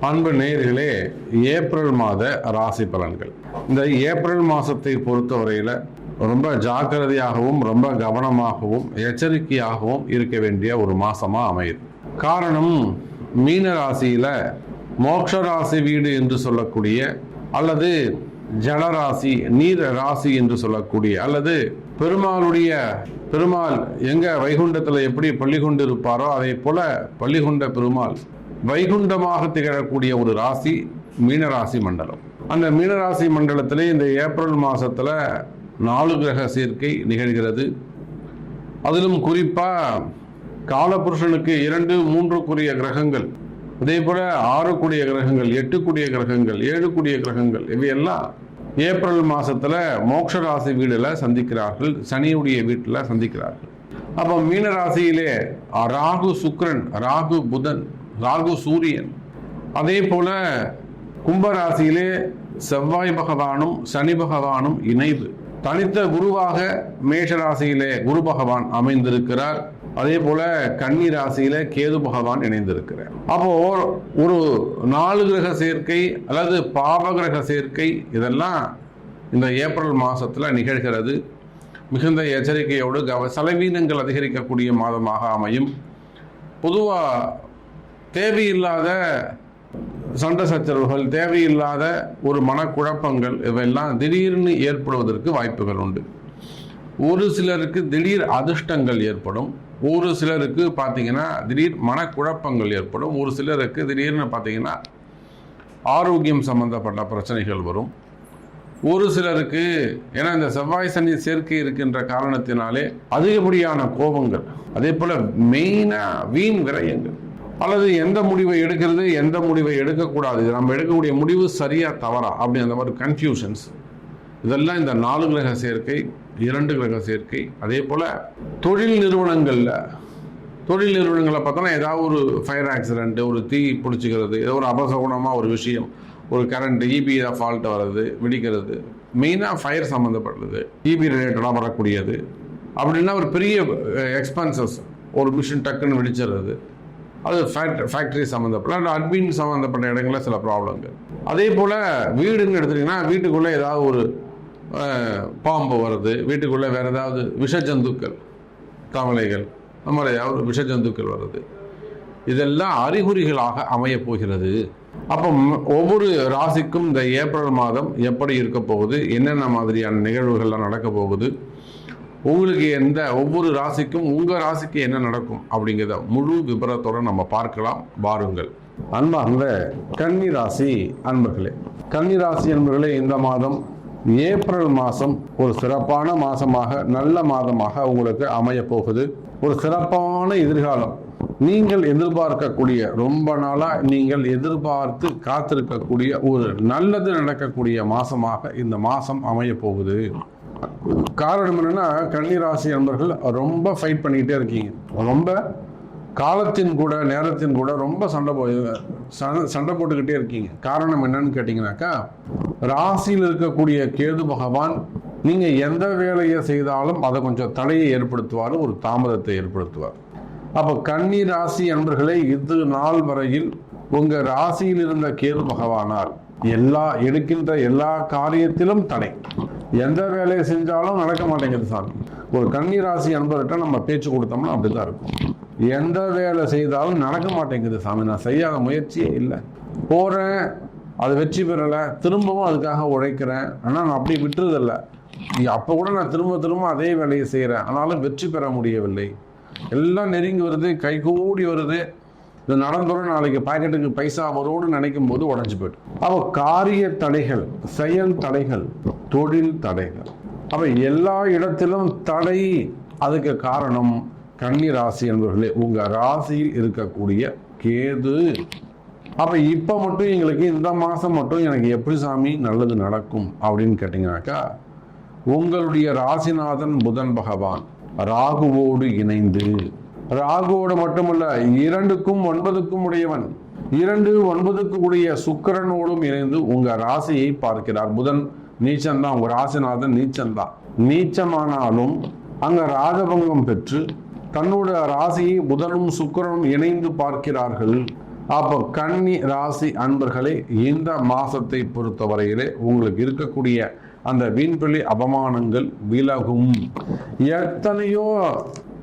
அன்பு நேயர்களே, ஏப்ரல் மாத ராசி பலன்கள். இந்த ஏப்ரல் மாதத்தை பொறுத்தவரையில் ரொம்ப ஜாக்கிரதையாகவும் ரொம்ப கவனமாகவும் எச்சரிக்கையாகவும் இருக்க வேண்டிய ஒரு மாசமாக அமையுது. காரணம், மீன ராசியில் மோட்ச ராசி வீடு என்று சொல்லக்கூடிய, அல்லது ஜலராசி நீர் ராசி என்று சொல்லக்கூடிய, அல்லது பெருமாள் எங்க வைகுண்டத்தில் எப்படி பள்ளி கொண்டு இருப்பாரோ அதே போல பள்ளிகொண்ட பெருமாள் வைகுண்டமாக திகழக்கூடிய ஒரு ராசி மீனராசி மண்டலம். அந்த மீனராசி மண்டலத்திலே இந்த ஏப்ரல் மாசத்துல 4 கிரக சேர்க்கை நிகழ்கிறது. அதிலும் குறிப்பா காலபுருஷனுக்கு 2, 3 கூடிய கிரகங்கள், அதே போல 6 கூடிய கிரகங்கள், 8 கூடிய கிரகங்கள், 7 கூடிய கிரகங்கள், இவையெல்லாம் ஏப்ரல் மாசத்துல மோட்ச ராசி வீடுல சந்திக்கிறார்கள், சனியுடைய வீட்டுல சந்திக்கிறார்கள். அப்ப மீனராசியிலே ராகு சுக்கிரன், ராகு புதன், ராகு சூரியன், அதே போல கும்பராசியிலே செவ்வாய் பகவானும் சனி பகவானும் இணைவு. தனித்த குருவாக மேஷ ராசியிலே குரு பகவான் அமைந்திருக்கிறார். அதே போல கன்னி ராசியில கேது பகவான் இணைந்திருக்கிறார். அப்போ ஒரு 4 கிரக சேர்க்கை அல்லது பாவ கிரக சேர்க்கை இதெல்லாம் இந்த ஏப்ரல் மாசத்துல நிகழ்கிறது. மிகுந்த எச்சரிக்கையோடு செலவீனங்கள் அதிகரிக்கக்கூடிய மாதமாக அமையும். பொதுவா தேவையில்லாத சண்டை சச்சரவுகள், தேவையில்லாத ஒரு மனக்குழப்பங்கள் இவையெல்லாம் திடீர்னு ஏற்படுவதற்கு வாய்ப்புகள் உண்டு. ஒரு சிலருக்கு திடீர் அதிர்ஷ்டங்கள் ஏற்படும், ஒரு சிலருக்கு பார்த்தீங்கன்னா திடீர் மனக்குழப்பங்கள் ஏற்படும், ஒரு சிலருக்கு திடீர்னு பார்த்தீங்கன்னா ஆரோக்கியம் சம்பந்தப்பட்ட பிரச்சனைகள் வரும். ஒரு சிலருக்கு ஏன்னா இந்த செவ்வாய் சனி சேர்க்கை இருக்கின்ற காரணத்தினாலே அதிகப்படியான கோபங்கள், அதே போல மெயினா வீண் விரயங்கள், அல்லது எந்த முடிவை எடுக்கிறது எந்த முடிவை எடுக்கக்கூடாது, நம்ம எடுக்கக்கூடிய முடிவு சரியா தவறா அப்படி அந்த மாதிரி கன்ஃபியூஷன்ஸ், இதெல்லாம் இந்த 4 கிரக சேர்க்கை, 2 கிரக சேர்க்கை. அதே போல தொழில் நிறுவனங்களை பார்த்தோன்னா ஏதாவது ஒரு ஃபயர் ஆக்சிடென்ட், ஒரு தீ பிடிச்சிக்கிறது, ஏதோ ஒரு அபசகுணமாக ஒரு விஷயம், ஒரு கரண்ட் இபி ஃபால்ட் வர்றது, வெடிக்கிறது, மெயினாக ஃபயர் சம்மந்தப்பட்டது, இபி ரிலேட்டடாக வரக்கூடியது. அப்படின்னா ஒரு பெரிய எக்ஸ்பென்சஸ், ஒரு மிஷின் டக்குன்னு வெடிச்சிடுறது, அது ஃபேக்ட்ரி சம்மந்தப்பட்ட அட்மின் சம்மந்தப்பட்ட இடங்களில் சில ப்ராப்ளங்கள். அதே போல் வீடுன்னு எடுத்துட்டிங்கன்னா வீட்டுக்குள்ளே ஏதாவது ஒரு பாம்பு வருது, வீட்டுக்குள்ளே வேறு ஏதாவது விஷஜந்துக்கள், தவளைகள், அந்த மாதிரி ஏதாவது விஷஜந்துக்கள் வருது, இதெல்லாம் அறிகுறிகளாக அமைய போகிறது. அப்போ ஒவ்வொரு ராசிக்கும் இந்த ஏப்ரல் மாதம் எப்படி இருக்க போகுது, என்னென்ன மாதிரியான நிகழ்வுகள்லாம் நடக்க போகுது, உங்களுக்கு ஒவ்வொரு ராசிக்கும் உங்கள் ராசிக்கு என்ன நடக்கும் அப்படிங்கிறத முழு விபரத்தோடு நம்ம பார்க்கலாம். வாருங்கள். அன்பார்ந்த கன்னி ராசி அன்பர்களே, கன்னி ராசி அன்பர்களே, இந்த மாதம் ஏப்ரல் மாதம் ஒரு சிறப்பான மாதமாக, நல்ல மாதமாக உங்களுக்கு அமைய போகுது. ஒரு சிறப்பான எதிர்காலம், நீங்கள் எதிர்பார்க்கக்கூடிய, ரொம்ப நாளாக நீங்கள் எதிர்பார்த்து காத்திருக்கக்கூடிய ஒரு நல்லது நடக்கக்கூடிய மாதமாக இந்த மாதம் அமைய போகுது. காரணம் என்னன்னா, கன்னிராசி நண்பர்கள் ரொம்ப ஃபைட் பண்ணிக்கிட்டே இருக்கீங்க, ரொம்ப காலத்தின் கூட நேரத்தின் கூட ரொம்ப சண்டை போட்டுக்கிட்டே இருக்கீங்க. காரணம் என்னன்னு கேட்டீங்கன்னாக்கா, ராசியில் இருக்கக்கூடிய கேது பகவான் நீங்க எந்த வேலையை செய்தாலும் அதை கொஞ்சம் தடையை ஏற்படுத்துவார், ஒரு தாமதத்தை ஏற்படுத்துவார். அப்ப கன்னி ராசி அன்பர்களே, இது நாள் வரையில் உங்க ராசியில் இருந்த கேது பகவானால் எடுக்கின்ற எல்லா காரியத்திலும் தடை, எந்த வேலையை செஞ்சாலும் நடக்க மாட்டேங்குது சாமி. ஒரு கன்னி ராசி அன்பர்கிட்ட நம்ம பேச்சு கொடுத்தோம்னா அப்படிதான் இருக்கும். எந்த வேலை செய்தாலும் நடக்க மாட்டேங்குது சாமி, நான் செய்யாத முயற்சியே இல்லை, போறேன், அது வெற்றி பெறலை, திரும்பவும் அதுக்காக உழைக்கிறேன், ஆனால் நான் அப்படி விட்டுறதில்லை, அப்போ கூட நான் திரும்ப அதே வேலையை செய்கிறேன், ஆனாலும் வெற்றி பெற முடியவில்லை, எல்லாம் நெருங்கி வருது, கைகூடி வருது, இது நடந்தோட நாளைக்கு பாக்கெட்டுக்கு பைசா வரும்னு நினைக்கும் போது உடஞ்சி போயிட்டு. அப்போ காரிய தடைகள், செயல் தடைகள், தொழில் தடைகள், அப்ப எல்லா இடத்திலும் தடை. அதுக்கு காரணம் கன்னி ராசி என்பவர்களே, உங்க ராசியில் இருக்கக்கூடிய கேது. அப்ப இப்ப மட்டும் எங்களுக்கு இந்த மாசம் மட்டும் எனக்கு எப்படி சாமி நல்லது நடக்கும் அப்படின்னு கேட்டீங்கன்னாக்கா, உங்களுடைய ராசிநாதன் புதன் பகவான் ராகுவோடு இணைந்து, ராகுவோடு மட்டுமல்ல 2க்கும் 9க்கும் உடையவன், 2, 9க்கு உடைய சுக்கிரனோடும் இணைந்து உங்க ராசியை பார்க்கிறார். புதன் நீச்சம்தான், உங்க ராசிநாதன் நீச்சம்தான். நீச்சமானாலும் அங்க ராஜபங்கம் பெற்று தன்னோட ராசியை புதனும் சுக்கிரனும் இணைந்து பார்க்கிறார்கள். அப்போ கன்னி ராசி அன்பர்களே, இந்த மாசத்தை பொறுத்தவரையிலே உங்களுக்கு இருக்கக்கூடிய அந்த வீண்வெளி அவமானங்கள் விலகும். எத்தனையோ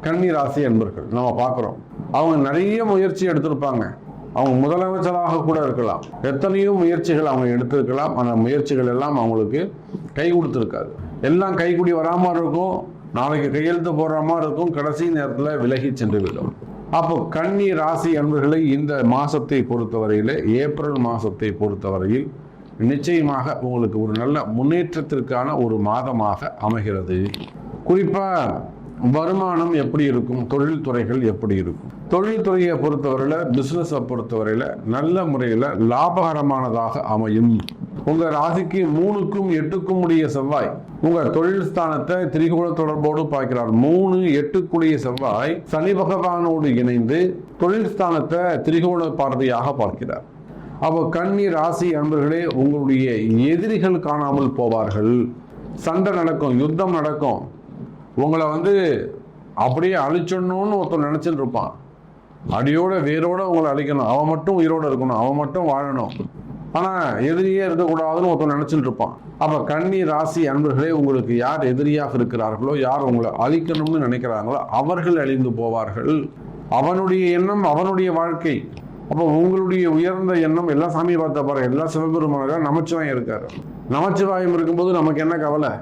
கன்னி ராசி அன்பர்கள் நம்ம பார்க்குறோம், அவங்க நிறைய முயற்சி எடுத்திருப்பாங்க. அவங்க முதலமைச்சராக கூட இருக்கலாம், எத்தனையோ முயற்சிகள் அவங்க எடுத்திருக்கலாம். அந்த முயற்சிகள் எல்லாம் அவங்களுக்கு கை கொடுத்துருக்காது. எல்லாம் கைக்கூடி வராமல் இருக்கும், நாளைக்கு கையெழுத்து போடுற மாதிரி இருக்கும், கடைசி நேரத்தில் விலகி சென்று விடும். அப்போ கன்னி ராசி அன்பர்களை இந்த மாசத்தை பொறுத்தவரையில், ஏப்ரல் மாசத்தை பொறுத்தவரையில் நிச்சயமாக உங்களுக்கு ஒரு நல்ல முன்னேற்றத்திற்கான ஒரு மாதமாக அமைகிறது. குறிப்பாக வருமானம் எப்படி இருக்கும், தொழில்துறைகள் எப்படி இருக்கும்? தொழில்துறையை பொறுத்தவரையில், பிஸ்னஸை பொறுத்தவரையில் நல்ல முறையில் லாபகரமானதாக அமையும். உங்கள் ராசிக்கு 3க்கும் 8க்கும் உடைய செவ்வாய் உங்கள் தொழில் ஸ்தானத்தை திரிகோண தொடர்போடு பார்க்கிறார். 3, 8 செவ்வாய் சனி பகவானோடு இணைந்து தொழில் ஸ்தானத்தை திரிகோண பார்வையாக பார்க்கிறார். அப்போ கன்னி ராசி அன்பர்களே, உங்களுடைய எதிரிகள் காணாமல் போவார்கள். சண்டை நடக்கும், யுத்தம் நடக்கும். உங்களை அப்படியே அழிச்சிடணும்னு ஒருத்தர் நினைச்சிட்டு இருப்பான். அடியோட வேரோட உங்களை அழிக்கணும், அவன் மட்டும் உயிரோட இருக்கணும், அவன் மட்டும் வாழணும், ஆனா எதிரியே இருக்கக்கூடாதுன்னு ஒருத்தர் நினைச்சிட்டு இருப்பான். அப்ப கன்னி ராசி அன்பர்களே, உங்களுக்கு யார் எதிரியாக இருக்கிறார்களோ, யார் உங்களை அழிக்கணும்னு நினைக்கிறாங்களோ அவர்கள் அழிந்து போவார்கள். அவனுடைய எண்ணம், அவனுடைய வாழ்க்கை. அப்போ உங்களுடைய உயர்ந்த எண்ணம் எல்லாம் சாமி பார்த்த பாரு, எல்லாம் சிவபெருமான நமச்சிவாயம் இருக்காரு. நமச்சிவாயம் இருக்கும்போது நமக்கு என்ன கவலை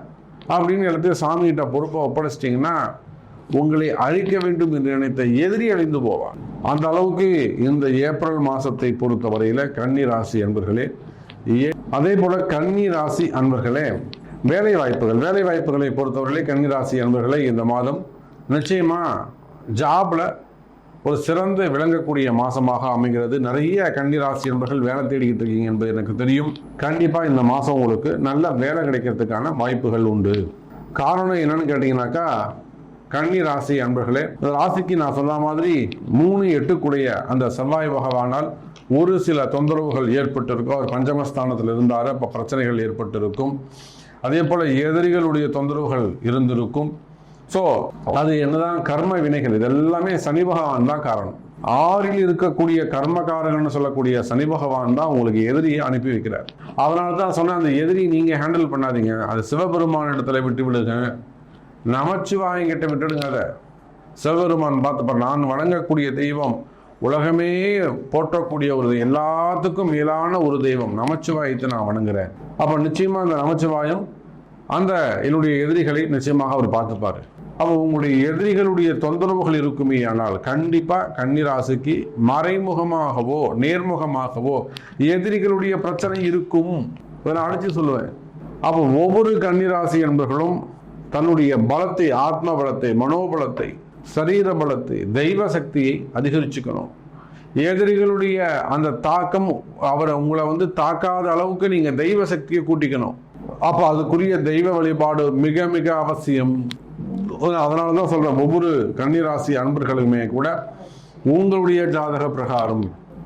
அப்படின்னு எல்லாத்தையும் சாமிகிட்ட பொறுப்பை ஒப்படைச்சிட்டிங்கன்னா உங்களை அழிக்க வேண்டும் என்று நினைத்த எதிரி அழிந்து போவார். அந்த அளவுக்கு இந்த ஏப்ரல் மாசத்தை பொறுத்தவரையில கன்னி ராசி அன்பர்களே, அதே போல கன்னி ராசி அன்பர்களே, வேலை வாய்ப்புகளை பொறுத்தவரையிலே கன்னி ராசி அன்பர்களே, இந்த மாதம் நிச்சயமா ஜாப்ல ஒரு சிறந்த விளங்கக்கூடிய மாசமாக அமைகிறது. நிறைய கன்னி ராசி அன்பர்கள் வேலை தேடிக்கிட்டு இருக்கீங்க என்பது எனக்கு தெரியும். கண்டிப்பா இந்த மாசம் உங்களுக்கு நல்ல வேலை கிடைக்கிறதுக்கான வாய்ப்புகள் உண்டு. காரணம் என்னன்னு கேட்டீங்கன்னாக்கா, கன்னி ராசி அன்பர்களே, ராசிக்கு நான் சொன்ன மாதிரி 3, 8 அந்த செவ்வாய் பகவானால் ஒரு சில தொந்தரவுகள் ஏற்பட்டிருக்கும். அவர் பஞ்சமஸ்தானத்தில் இருந்தார், அப்போ பிரச்சனைகள் ஏற்பட்டிருக்கும். அதே போல எதிரிகளுடைய தொந்தரவுகள் இருந்திருக்கும். ஸோ அது என்னதான் கர்ம வினைகள், இது எல்லாமே சனி பகவான் தான் காரணம். 6ல் இருக்கக்கூடிய கர்மகாரகன்னு சொல்லக்கூடிய சனி பகவான் தான் உங்களுக்கு எதிரியை அனுப்பி வைக்கிறார். அதனால தான் சொன்ன, அந்த எதிரி நீங்க ஹேண்டில் பண்ணாதீங்க, அது சிவபெருமான இடத்துல விட்டு விடுங்க, நமச்சிவாயங்கிட்ட விட்டுடுங்க. அதை சிவபெருமான் பார்த்துப்பார். நான் வணங்கக்கூடிய தெய்வம், உலகமே போற்றக்கூடிய ஒரு எல்லாத்துக்கும் மேலான ஒரு தெய்வம் நமச்சிவாயத்தை நான் வணங்குறேன். அப்போ நிச்சயமா அந்த நமச்சிவாயம் அந்த என்னுடைய எதிரிகளை நிச்சயமாக அவர் பார்த்துப்பாரு. அப்போ உங்களுடைய எதிரிகளுடைய தொந்தரவுகள் இருக்குமே, ஆனால் கண்டிப்பா கன்னிராசிக்கு மறைமுகமாகவோ நேர்முகமாகவோ எதிரிகளுடைய பிரச்சனை இருக்கும். நான் அடிச்சு சொல்லுவேன். அப்போ ஒவ்வொரு கன்னிராசி என்பர்களும் தன்னுடைய பலத்தை, ஆத்ம பலத்தை, மனோபலத்தை, சரீர பலத்தை, தெய்வ சக்தியை அதிகரிச்சுக்கணும். எதிரிகளுடைய அந்த தாக்கம் உங்களை தாக்காத அளவுக்கு நீங்க தெய்வ சக்தியை கூட்டிக்கணும். அப்ப அதுக்குரிய தெய்வ வழிபாடு மிக மிக அவசியம். அதனாலதான் சொல்றேன், ஒவ்வொரு கன்னிராசி அன்பர்களுமே கூட உங்களுடைய ஜாதக பிரகாரம்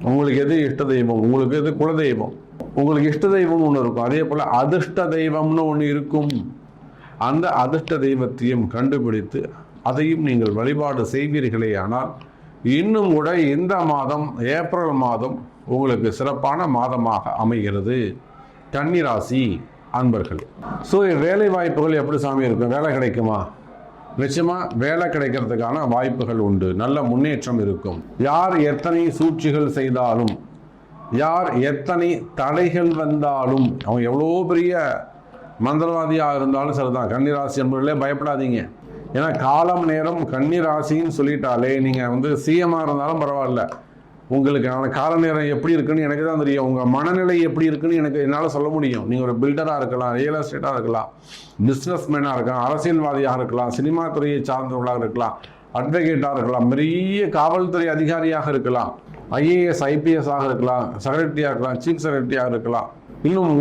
உங்களுக்கு எது இஷ்ட தெய்வம், உங்களுக்கு எது குலதெய்வம், உங்களுக்கு இஷ்ட தெய்வம் ஒன்று இருக்கும், அதே போல அதிர்ஷ்ட தெய்வம்னு ஒன்று இருக்கும். அந்த அதிர்ஷ்ட தெய்வத்தையும் கண்டுபிடித்து அதையும் நீங்கள் வழிபாடு செய்வீர்களே ஆனால் இன்னும் கூட இந்த மாதம், ஏப்ரல் மாதம் உங்களுக்கு சிறப்பான மாதமாக அமைகிறது கன்னிராசி அன்பர்கள். ஸோ வேலை வாய்ப்புகள் எப்படி சாமி இருக்கும்? வேலை கிடைக்குமா? நிச்சயமா வேலை கிடைக்கிறதுக்கான வாய்ப்புகள் உண்டு, நல்ல முன்னேற்றம் இருக்கும். யார் எத்தனை சூழ்ச்சிகள் செய்தாலும், யார் எத்தனை தடைகள் வந்தாலும், அவங்க எவ்வளோ பெரிய மந்திரவாதியாக இருந்தாலும் சரிதான், கன்னிராசி என்பவர்களே பயப்படாதீங்க. ஏன்னா காலம் நேரம் கன்னிராசின்னு சொல்லிட்டாலே நீங்கள் சிஎம்மாக இருந்தாலும் பரவாயில்ல, உங்களுக்கு கால நேரம் எப்படி இருக்குன்னு எனக்கு தான் தெரியும். உங்கள் மனநிலை எப்படி இருக்குன்னு என்னால் சொல்ல முடியும். நீங்கள் ஒரு பில்டராக இருக்கலாம், ரியல் எஸ்டேட்டாக இருக்கலாம், பிஸ்னஸ் மேனாக இருக்கலாம், அரசியல்வாதியாக இருக்கலாம், சினிமா துறையை சார்ந்தவர்களாக இருக்கலாம், அட்வொகேட்டாக இருக்கலாம், பெரிய காவல்துறை அதிகாரியாக இருக்கலாம், ஐஏஎஸ் ஐபிஎஸ் ஆக இருக்கலாம், செக்ரட்டரியாக இருக்கலாம், சீஃப் செக்ரட்டரியாக இருக்கலாம், இன்னும்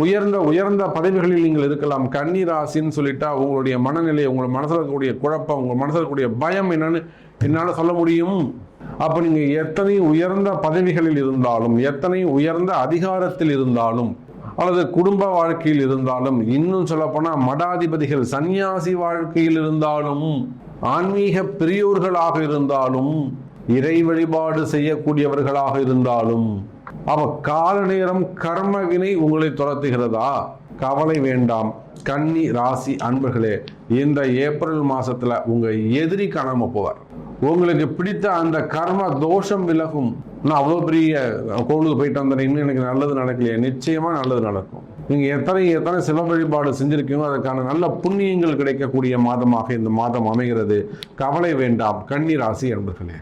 உயர்ந்த பதவிகளில் நீங்கள் இருக்கலாம். கன்னி ராசின்னு சொல்லிட்டா உங்களுடைய மனநிலை, உங்கள் மனசில் இருக்கக்கூடிய குழப்பம், உங்கள் மனசில் இருக்கக்கூடிய பயம் என்னன்னு என்னால் சொல்ல முடியும். அப்போ நீங்கள் எத்தனை உயர்ந்த பதவிகளில் இருந்தாலும், எத்தனை உயர்ந்த அதிகாரத்தில் இருந்தாலும், அல்லது குடும்ப வாழ்க்கையில் இருந்தாலும், இன்னும் சொல்லப்போனால் மடாதிபதிகள் சன்னியாசி வாழ்க்கையில் இருந்தாலும், ஆன்மீக பெரியோர்களாக இருந்தாலும், இறை வழிபாடு செய்யக்கூடியவர்களாக இருந்தாலும், அப்ப கால நேரம் கர்ம வினை உங்களை துரத்துகிறதா? கவலை வேண்டாம். கன்னி ராசி அன்பர்களே, இந்த ஏப்ரல் மாசத்துல உங்க எதிரி காணாம போவார். உங்களுக்கு பிடித்த அந்த கர்ம தோஷம் விலகும். நான் அவ்வளோ பெரிய கோவிலுக்கு போயிட்டு வந்தேன், இன்னும் எனக்கு நல்லது நடக்கலையே, நிச்சயமா நல்லது நடக்கும். நீங்க எத்தனை சிவ வழிபாடு செஞ்சிருக்கீங்களோ அதற்கான நல்ல புண்ணியங்கள் கிடைக்கக்கூடிய மாதமாக இந்த மாதம் அமைகிறது. கவலை வேண்டாம் கன்னி ராசி அன்பர்களே.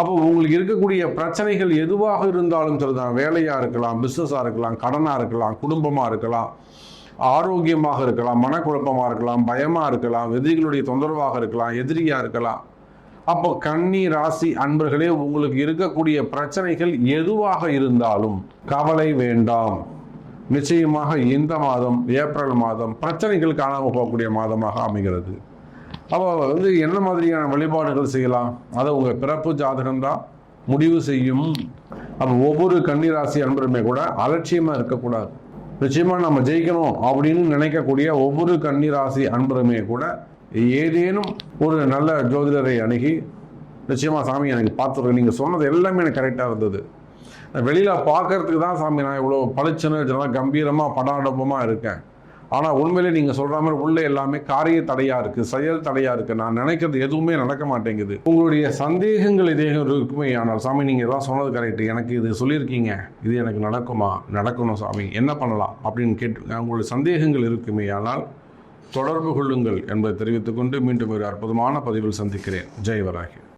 அப்போ உங்களுக்கு இருக்கக்கூடிய பிரச்சனைகள் எதுவாக இருந்தாலும் சரிதான், வேலையா இருக்கலாம், பிசினஸா இருக்கலாம், கடனா இருக்கலாம், குடும்பமா இருக்கலாம், ஆரோக்கியமாக இருக்கலாம், மனக்குழப்பமா இருக்கலாம், பயமா இருக்கலாம், எதிரிகளுடைய தொந்தரவாக இருக்கலாம், எதிரியா இருக்கலாம். அப்போ கன்னி ராசி அன்பர்களே, உங்களுக்கு இருக்கக்கூடிய பிரச்சனைகள் எதுவாக இருந்தாலும் கவலை வேண்டாம். நிச்சயமாக இந்த மாதம் ஏப்ரல் மாதம் பிரச்சனைகள் காணாமல் போகக்கூடிய மாதமாக அமைகிறது. அப்போ என்ன மாதிரியான வழிபாடுகள் செய்யலாம்? அதை உங்கள் பிறப்பு ஜாதகம்தான் முடிவு செய்யும். அப்போ ஒவ்வொரு கன்னிராசி அன்பருமே கூட அலட்சியமாக இருக்கக்கூடாது. நிச்சயமாக நம்ம ஜெயிக்கணும் அப்படின்னு நினைக்கக்கூடிய ஒவ்வொரு கன்னிராசி அன்பருமே கூட ஏதேனும் ஒரு நல்ல ஜோதிடரை அணுகி, நிச்சயமாக சாமி எனக்கு பார்த்துருக்கேன், நீங்கள் சொன்னது எல்லாமே எனக்கு கரெக்டாக இருந்தது, வெளியில் பார்க்கறதுக்கு தான் சாமி நான் இவ்வளோ பளிச்சுன்னு இதெல்லாம் கம்பீரமாக படாடபமாக இருக்கேன், ஆனால் உண்மையிலே நீங்கள் சொல்கிற மாதிரி உள்ளே எல்லாமே காரிய தடையாக இருக்குது, செயல் தடையாக இருக்குது, நான் நினைக்கிறது எதுவுமே நடக்க மாட்டேங்குது. உங்களுடைய சந்தேகங்கள் இதே இருக்குமே, ஆனால் சாமி நீங்கள் எல்லாம் சொன்னது கரெக்டு, எனக்கு இது சொல்லியிருக்கீங்க, இது எனக்கு நடக்குமா? நடக்கணும் சாமி, என்ன பண்ணலாம் அப்படின்னு கேட்டு உங்களுடைய சந்தேகங்கள் இருக்குமே, ஆனால் தொடர்பு கொள்ளுங்கள் என்பதை தெரிவித்துக் கொண்டு மீண்டும் ஒரு அற்புதமான பதிவில் சந்திக்கிறேன். ஜெய் வராகி.